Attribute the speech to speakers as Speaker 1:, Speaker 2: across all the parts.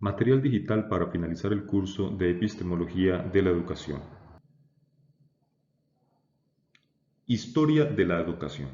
Speaker 1: Material digital para finalizar el curso de Epistemología de la Educación. Historia de la educación.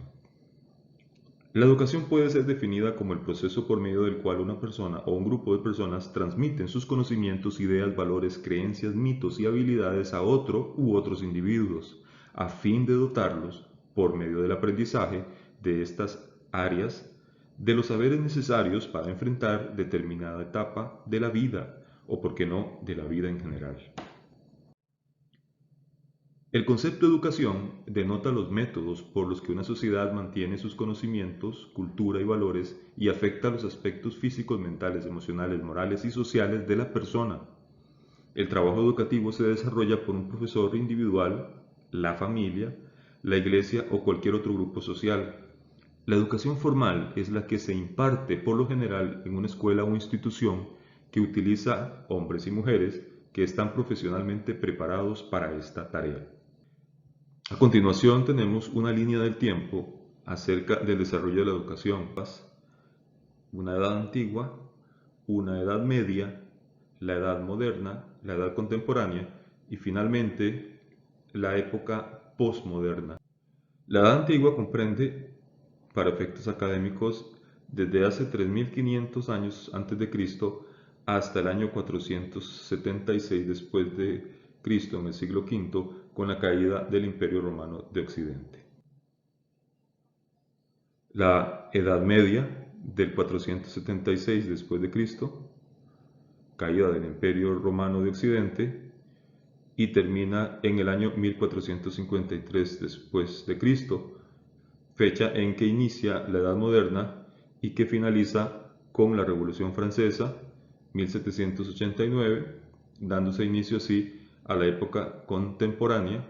Speaker 1: La educación puede ser definida como el proceso por medio del cual una persona o un grupo de personas transmiten sus conocimientos, ideas, valores, creencias, mitos y habilidades a otro u otros individuos, a fin de dotarlos, por medio del aprendizaje de estas áreas, de los saberes necesarios para enfrentar determinada etapa de la vida, o por qué no, de la vida en general. El concepto educación denota los métodos por los que una sociedad mantiene sus conocimientos, cultura y valores y afecta los aspectos físicos, mentales, emocionales, morales y sociales de la persona. El trabajo educativo se desarrolla por un profesor individual, la familia, la iglesia o cualquier otro grupo social. La educación formal es la que se imparte por lo general en una escuela o institución que utiliza hombres y mujeres que están profesionalmente preparados para esta tarea. A continuación tenemos una línea del tiempo acerca del desarrollo de la educación. Una edad antigua, una edad media, la edad moderna, la edad contemporánea y finalmente la época postmoderna. La edad antigua comprende, para efectos académicos, desde hace 3500 años antes de Cristo hasta el año 476 después de Cristo, en el siglo V, con la caída del Imperio Romano de Occidente. La Edad Media, del 476 después de Cristo, caída del Imperio Romano de Occidente, y termina en el año 1453 después de Cristo, fecha en que inicia la Edad Moderna y que finaliza con la Revolución Francesa, 1789, dándose inicio así a la época contemporánea,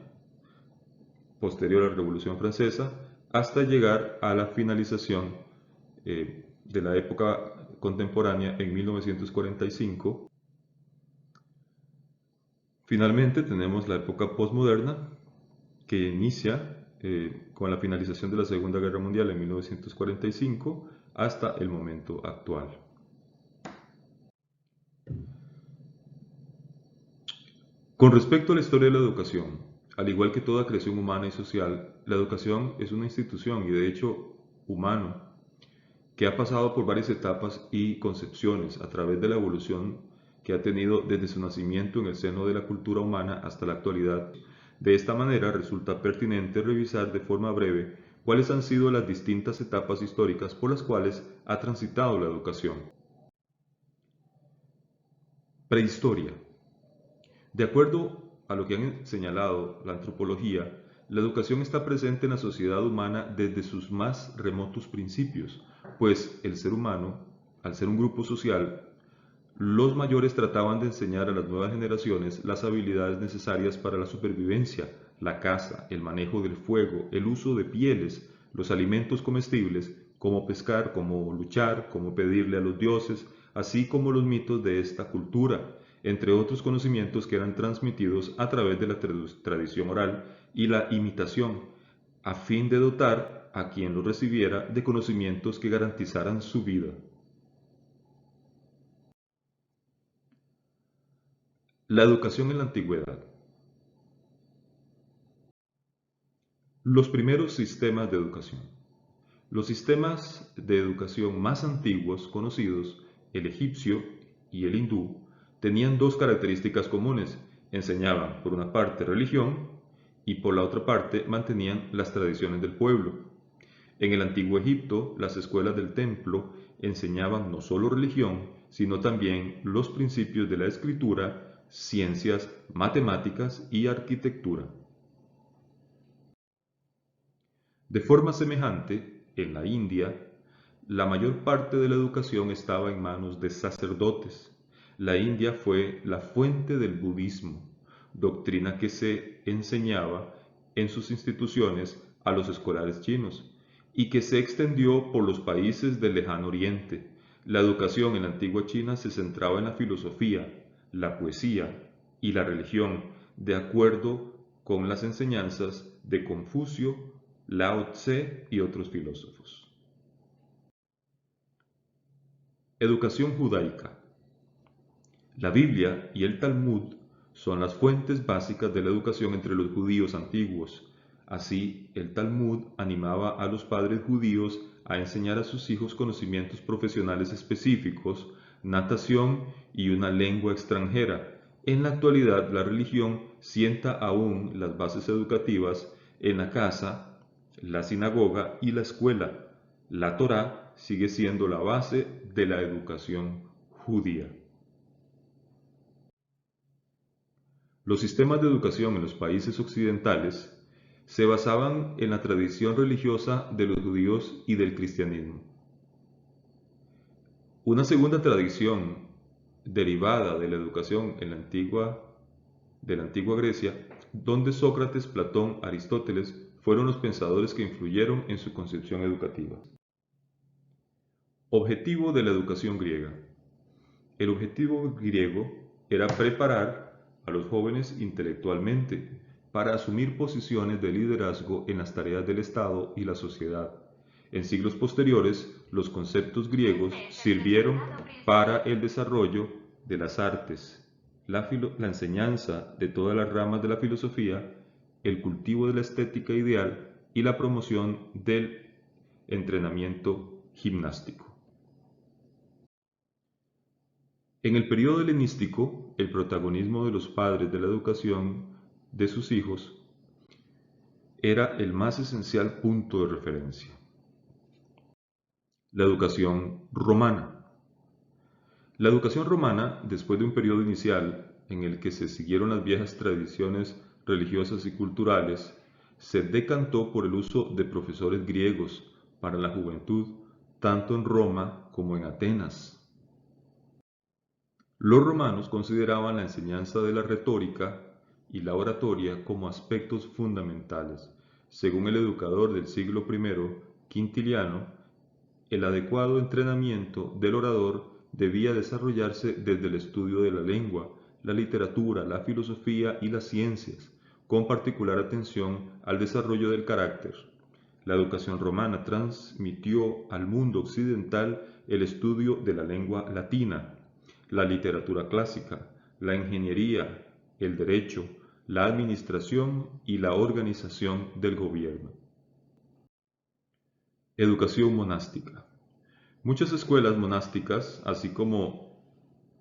Speaker 1: posterior a la Revolución Francesa, hasta llegar a la finalización de la época contemporánea en 1945. Finalmente tenemos la época postmoderna, que inicia con la finalización de la Segunda Guerra Mundial en 1945 hasta el momento actual. Con respecto a la historia de la educación, al igual que toda creación humana y social, la educación es una institución y de hecho humano que ha pasado por varias etapas y concepciones a través de la evolución que ha tenido desde su nacimiento en el seno de la cultura humana hasta la actualidad. De esta manera resulta pertinente revisar de forma breve cuáles han sido las distintas etapas históricas por las cuales ha transitado la educación. Prehistoria. De acuerdo a lo que han señalado la antropología, la educación está presente en la sociedad humana desde sus más remotos principios, pues el ser humano, al ser un grupo social, los mayores trataban de enseñar a las nuevas generaciones las habilidades necesarias para la supervivencia, la caza, el manejo del fuego, el uso de pieles, los alimentos comestibles, cómo pescar, cómo luchar, cómo pedirle a los dioses, así como los mitos de esta cultura, entre otros conocimientos que eran transmitidos a través de la tradición oral y la imitación, a fin de dotar a quien lo recibiera de conocimientos que garantizaran su vida. La educación en la antigüedad. Los primeros sistemas de educación. Los sistemas de educación más antiguos conocidos, el egipcio y el hindú, tenían dos características comunes. Enseñaban por una parte religión y por la otra parte mantenían las tradiciones del pueblo. En el antiguo Egipto, las escuelas del templo enseñaban no solo religión, sino también los principios de la escritura, ciencias, matemáticas y arquitectura. De forma semejante, en la India, la mayor parte de la educación estaba en manos de sacerdotes. La India fue la fuente del budismo, doctrina que se enseñaba en sus instituciones a los escolares chinos y que se extendió por los países del lejano oriente. La educación en la antigua China se centraba en la filosofía, la poesía y la religión, de acuerdo con las enseñanzas de Confucio, Lao Tse y otros filósofos. Educación judaica. La Biblia y el Talmud son las fuentes básicas de la educación entre los judíos antiguos. Así, el Talmud animaba a los padres judíos a enseñar a sus hijos conocimientos profesionales específicos, natación y una lengua extranjera. En la actualidad, la religión sienta aún las bases educativas en la casa, la sinagoga y la escuela. La Torá sigue siendo la base de la educación judía. Los sistemas de educación en los países occidentales se basaban en la tradición religiosa de los judíos y del cristianismo. Una segunda tradición derivada de la educación de la antigua Grecia, donde Sócrates, Platón, Aristóteles fueron los pensadores que influyeron en su concepción educativa. Objetivo de la educación griega. El objetivo griego era preparar a los jóvenes intelectualmente para asumir posiciones de liderazgo en las tareas del Estado y la sociedad. En siglos posteriores, los conceptos griegos sirvieron para el desarrollo de las artes, la enseñanza de todas las ramas de la filosofía, el cultivo de la estética ideal y la promoción del entrenamiento gimnástico. En el periodo helenístico, el protagonismo de los padres de la educación de sus hijos era el más esencial punto de referencia. La educación romana. La educación romana, después de un periodo inicial en el que se siguieron las viejas tradiciones religiosas y culturales, se decantó por el uso de profesores griegos para la juventud, tanto en Roma como en Atenas. Los romanos consideraban la enseñanza de la retórica y la oratoria como aspectos fundamentales. Según el educador del siglo I, Quintiliano, el adecuado entrenamiento del orador debía desarrollarse desde el estudio de la lengua, la literatura, la filosofía y las ciencias, con particular atención al desarrollo del carácter. La educación romana transmitió al mundo occidental el estudio de la lengua latina, la literatura clásica, la ingeniería, el derecho, la administración y la organización del gobierno. Educación monástica. Muchas escuelas monásticas, así como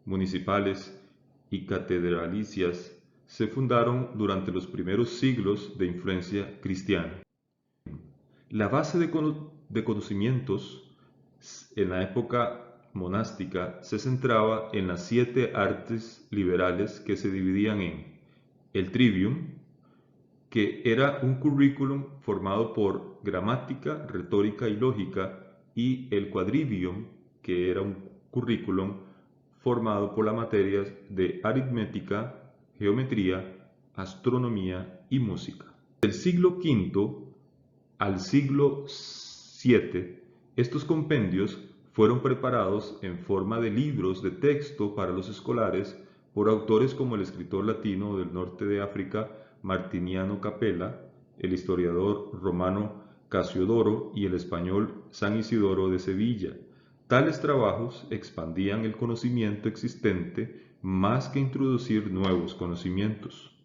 Speaker 1: municipales y catedralicias, se fundaron durante los primeros siglos de influencia cristiana. La base de conocimientos en la época monástica se centraba en las 7 artes liberales que se dividían en el trivium, que era un currículum formado por gramática, retórica y lógica, y el quadrivium, que era un currículum formado por las materias de aritmética, geometría, astronomía y música. Del siglo V al siglo VII, estos compendios fueron preparados en forma de libros de texto para los escolares por autores como el escritor latino del norte de África Martiniano Capella, el historiador romano Casiodoro y el español San Isidoro de Sevilla. Tales trabajos expandían el conocimiento existente más que introducir nuevos conocimientos.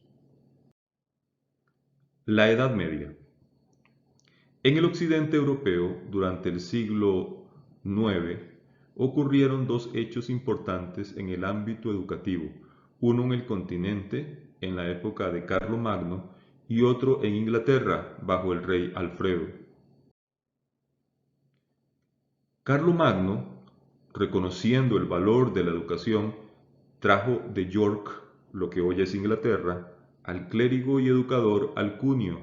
Speaker 1: La Edad Media. En el occidente europeo, durante el siglo IX, ocurrieron 2 hechos importantes en el ámbito educativo, uno en el continente, en la época de Carlomagno, y otro en Inglaterra, bajo el rey Alfredo. Carlomagno, reconociendo el valor de la educación, trajo de York, lo que hoy es Inglaterra, al clérigo y educador Alcuino,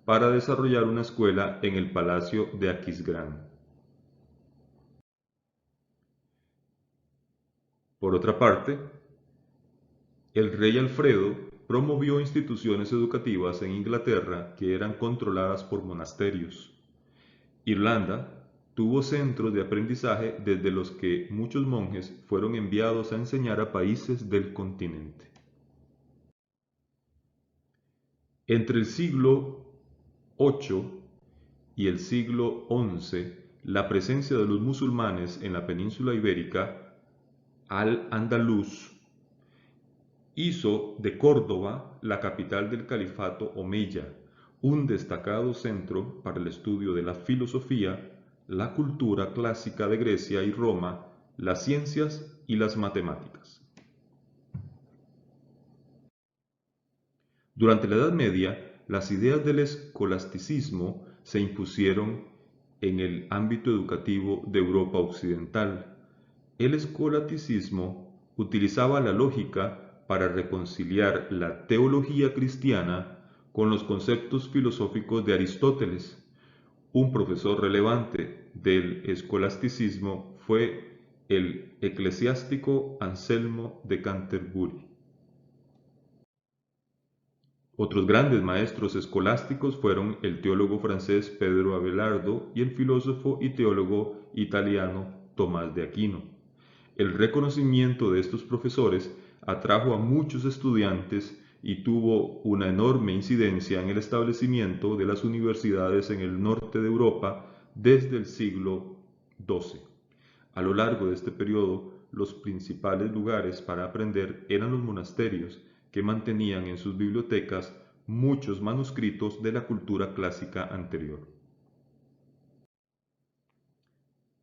Speaker 1: para desarrollar una escuela en el Palacio de Aquisgrán. Por otra parte, el rey Alfredo promovió instituciones educativas en Inglaterra que eran controladas por monasterios. Irlanda tuvo centros de aprendizaje desde los que muchos monjes fueron enviados a enseñar a países del continente. Entre el siglo VIII y el siglo XI, la presencia de los musulmanes en la península ibérica, al-Andalus, hizo de Córdoba la capital del califato omeya, un destacado centro para el estudio de la filosofía, la cultura clásica de Grecia y Roma, las ciencias y las matemáticas. Durante la Edad Media, las ideas del escolasticismo se impusieron en el ámbito educativo de Europa Occidental. El escolasticismo utilizaba la lógica para reconciliar la teología cristiana con los conceptos filosóficos de Aristóteles. Un profesor relevante del escolasticismo fue el eclesiástico Anselmo de Canterbury. Otros grandes maestros escolásticos fueron el teólogo francés Pedro Abelardo y el filósofo y teólogo italiano Tomás de Aquino. El reconocimiento de estos profesores atrajo a muchos estudiantes y tuvo una enorme incidencia en el establecimiento de las universidades en el norte de Europa desde el siglo XII. A lo largo de este periodo, los principales lugares para aprender eran los monasterios, que mantenían en sus bibliotecas muchos manuscritos de la cultura clásica anterior.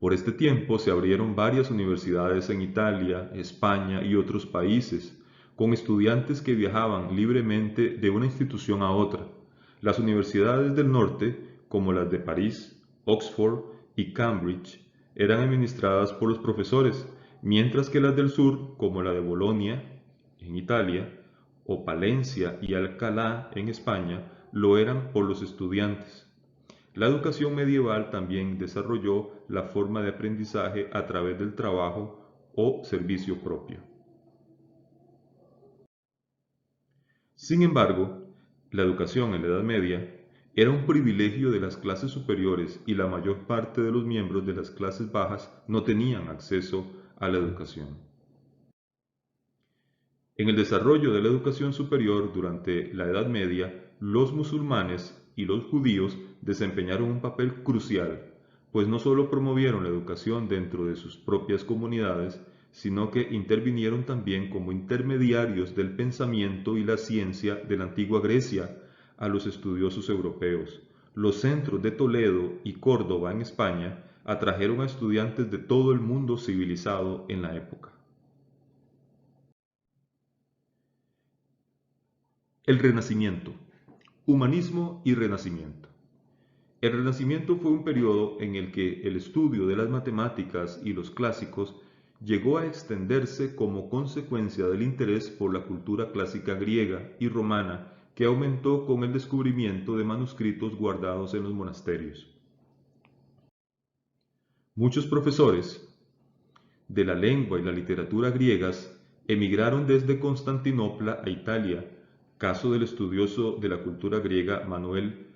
Speaker 1: Por este tiempo se abrieron varias universidades en Italia, España y otros países, con estudiantes que viajaban libremente de una institución a otra. Las universidades del norte, como las de París, Oxford y Cambridge, eran administradas por los profesores, mientras que las del sur, como la de Bolonia, en Italia, o Palencia y Alcalá, en España, lo eran por los estudiantes. La educación medieval también desarrolló la forma de aprendizaje a través del trabajo o servicio propio. Sin embargo, la educación en la Edad Media era un privilegio de las clases superiores y la mayor parte de los miembros de las clases bajas no tenían acceso a la educación. En el desarrollo de la educación superior durante la Edad Media, los musulmanes y los judíos desempeñaron un papel crucial, pues no solo promovieron la educación dentro de sus propias comunidades, sino que intervinieron también como intermediarios del pensamiento y la ciencia de la antigua Grecia a los estudiosos europeos. Los centros de Toledo y Córdoba en España atrajeron a estudiantes de todo el mundo civilizado en la época. El Renacimiento. Humanismo y Renacimiento. El Renacimiento fue un periodo en el que el estudio de las matemáticas y los clásicos llegó a extenderse como consecuencia del interés por la cultura clásica griega y romana, que aumentó con el descubrimiento de manuscritos guardados en los monasterios. Muchos profesores de la lengua y la literatura griegas emigraron desde Constantinopla a Italia, caso del estudioso de la cultura griega Manuel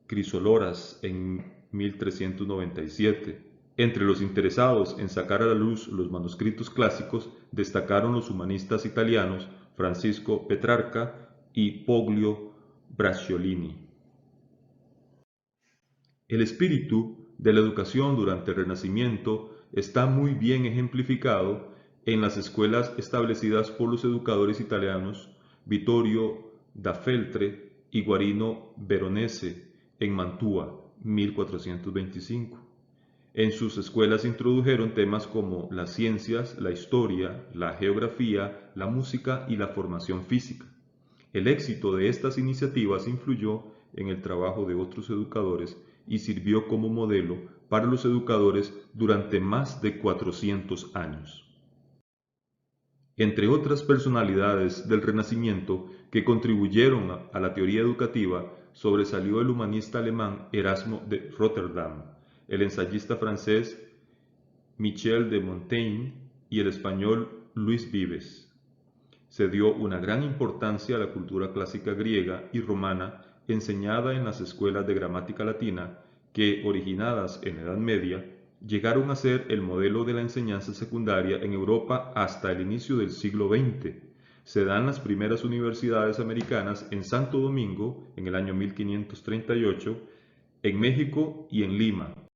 Speaker 1: Crisóloras en 1397. Entre los interesados en sacar a la luz los manuscritos clásicos destacaron los humanistas italianos Francisco Petrarca y Poggio Bracciolini. El espíritu de la educación durante el Renacimiento está muy bien ejemplificado en las escuelas establecidas por los educadores italianos Vittorio da Feltre y Guarino Veronese en Mantua, 1425. En sus escuelas introdujeron temas como las ciencias, la historia, la geografía, la música y la formación física. El éxito de estas iniciativas influyó en el trabajo de otros educadores y sirvió como modelo para los educadores durante más de 400 años. Entre otras personalidades del Renacimiento que contribuyeron a la teoría educativa, sobresalió el humanista alemán Erasmo de Rotterdam, el ensayista francés Michel de Montaigne y el español Luis Vives. Se dio una gran importancia a la cultura clásica griega y romana enseñada en las escuelas de gramática latina que, originadas en la Edad Media, llegaron a ser el modelo de la enseñanza secundaria en Europa hasta el inicio del siglo XX. Se dan las primeras universidades americanas en Santo Domingo en el año 1538, en México y en Lima,